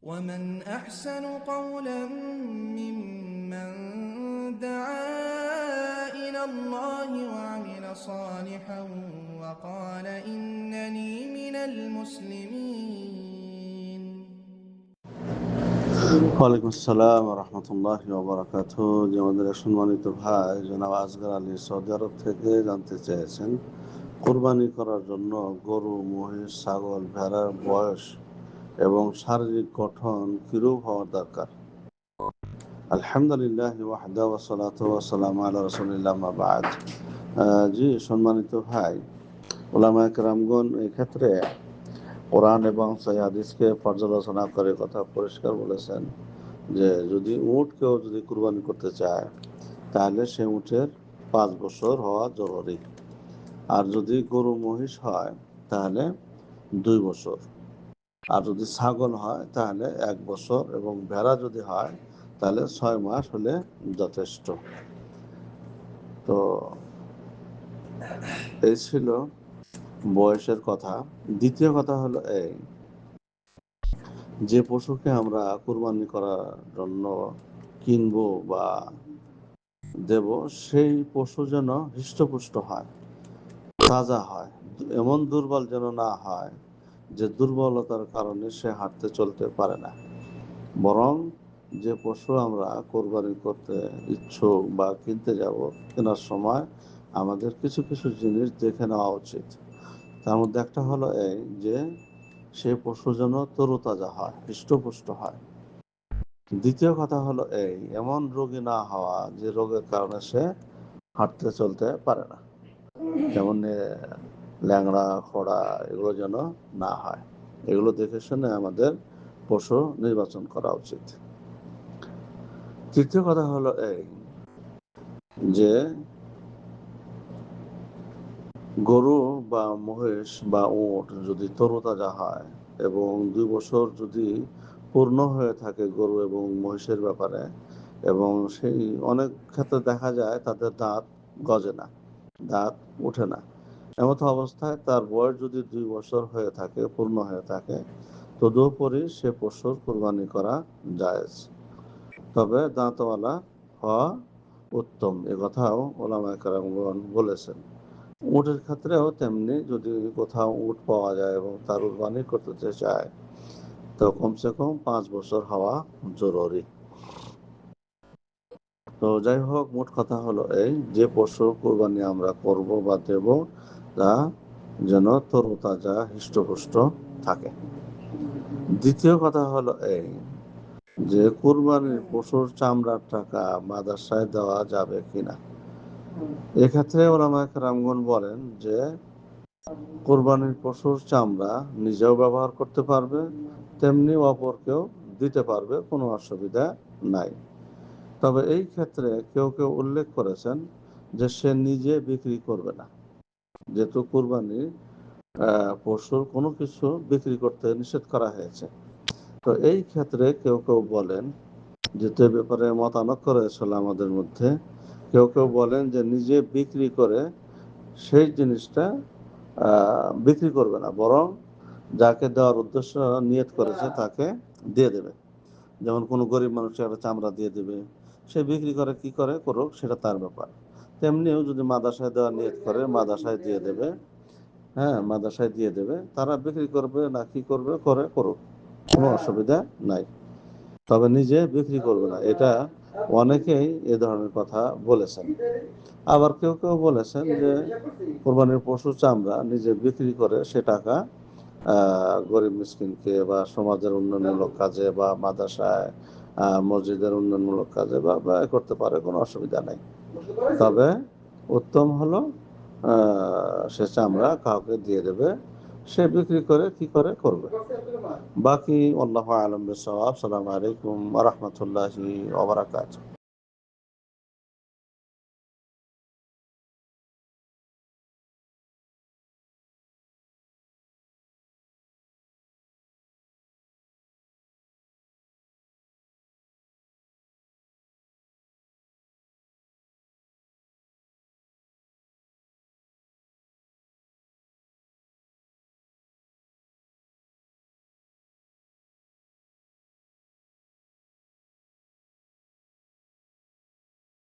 ومن أحسن قولا ممن دعا إلى الله وعمل صالحا وقال إنني من المسلمين. ওয়ালাইকুম আসসালাম রহমতুল্লাহ ওবরাকাত। যে আমাদের সম্মানিত ভাই জনাব আসগর আলী সৌদি আরব থেকে জানতে চেয়েছেন, কোরবানি করার জন্য গরু, মহিষ, ছাগল, ভেড়ার বয়স এবং শারীরিক গঠন কিরূপ হওয়ার দরকার। আলহামদুলিল্লাহ ওয়াহদা ওয়াসসালাতু ওয়াসসালামু আলা রাসূলিল্লাহ আম্মা বা'দ। জি সম্মানিত ভাই, উলামায়ে কেরামগণ এই ক্ষেত্রে কোরআন এবং সহিহ হাদিসকে পর্যালোচনা করে কথা পরিষ্কার বলেছেন যে যদি উট কেউ যদি কুরবানি করতে চায় তাহলে সে উটের 5 বছর হওয়া জরুরি। আর যদি গরু মহিষ হয় তাহলে 2 বছর। আর যদি ছাগল হয় তাহলে 1 বছর, এবং ভেড়া যদি হয় তাহলে 6 মাস হলে যথেষ্ট। তো এই ছিল বয়সের কথা। দ্বিতীয় কথা হলো এই, যে পশুকে আমরা কুরবানি করার জন্য কিনবো বা দেব, সেই পশু যেন হৃষ্টপুষ্ট হয়, তাজা হয়, এমন দুর্বল যেন না হয় যে দুর্বলতার কারণে সে হাঁটতে চলতে পারে না। বরং যে পশু আমরা কোরবানি করতে ইচ্ছুক বা কিনতে যাব, কেনার সময় আমাদের কিছু কিছু জিনিস দেখে নেওয়া উচিত। তার মধ্যে একটা হলো এই যে সেই পশু যেন তরুতাজা হয়, হৃষ্টপুষ্ট হয়। দ্বিতীয় কথা হলো এই, এমন রোগী না হওয়া যে রোগের কারণে সে হাঁটতে চলতে পারে না, যেমন ল্যাংড়া, খোড়া, এগুলো যেন না হয়। এগুলো দেখে শুনে আমাদের পশু নির্বাচন করা উচিত। তৃতীয় কথা হলো এই যে গরু বা মহিষ বা উট যদি তরুতাজা হয় এবং 2 বছর যদি পূর্ণ হয়ে থাকে গরু এবং মহিষের ব্যাপারে, এবং সেই অনেক ক্ষেত্রে দেখা যায় তাদের দাঁত গজে না, দাঁত ওঠে না, এমত অবস্থায় তার বয়স যদি 2 বছর হয়ে থাকে, পূর্ণ হয়ে থাকে, তদুপরি সে পশুর কুরবানি করা জায়েজ। তবে দাঁতওয়ালা হওয়া উত্তম, এ কথাও ওলামায়ে কেরামগণ বলেছেন। উটের ক্ষেত্রেও তেমনি, যদি কোথাও উট পাওয়া যায় এবং তার কুরবানি করতে চায় তো কমসে কম 5 বছর হওয়া জরুরি। তো যাই হোক, মোট কথা হলো এই, যে পশু কুরবানি আমরা করব বা দেব তা যেন তরতাজা হৃষ্টপুষ্ট থাকে। দ্বিতীয় কথা হলো এই যে কুরবানির পশুর চামড়ার টাকা মাদ্রাসায় দেওয়া যাবে কিনা। এক্ষেত্রে ওলামায়ে কেরামগণ বলেন যে কুরবানির পশুর চামড়া নিজেও ব্যবহার করতে পারবে, তেমনি অপরকেও দিতে পারবে, কোনো অসুবিধা নাই। তবে এই ক্ষেত্রে কেউ কেউ উল্লেখ করেছেন যে সে নিজে বিক্রি করবে না, যেহেতু কুরবানি পশুর কোনো কিছু বিক্রি করতে নিষেধ করা হয়েছে। তো এই ক্ষেত্রে কেউ কেউ বলেন, যেহেতু এ ব্যাপারে মতানৈক্য রয়েছিল আমাদের মধ্যে, কেউ কেউ বলেন যে নিজে বিক্রি করে সেই জিনিসটা বিক্রি করবে না, বরং যাকে দেওয়ার উদ্দেশ্য নিয়ত করেছে তাকে দিয়ে দেবে। যেমন কোনো গরিব মানুষকে একটা চামড়া দিয়ে দেবে, সে বিক্রি করে কি করে করুক, সেটা তার ব্যাপার। তেমনিও যদি মাদ্রাসায় দেওয়ার নিয়ত করে মাদ্রাসায় দিয়ে দেবে, হ্যাঁ মাদ্রাসায় দিয়ে দেবে, তারা বিক্রি করবে না কি করবে করে করুক, কোনো অসুবিধা নাই। তবে নিজে বিক্রি করবে না, এটা অনেকেই এ ধরনের কথা বলেছেন। আবার কেউ কেউ বলেছেন যে কোরবানির পশুর চামড়া নিজে বিক্রি করে সে টাকা গরিব মিসকিনকে বা সমাজের উন্নয়নমূলক কাজে বা মাদ্রাসায়, মসজিদের উন্নয়নমূলক কাজে বা ব্যয় করতে পারে, কোনো অসুবিধা নেই। তবে উত্তম হলো সে চামড়া কাউকে দিয়ে দেবে, সে বিক্রি করে কি করে করবে। বাকি আল্লাহু আ'লাম বিস-সাওয়াব। আসসালামু আলাইকুম ওয়া রাহমাতুল্লাহি ওয়া বারাকাতুহু।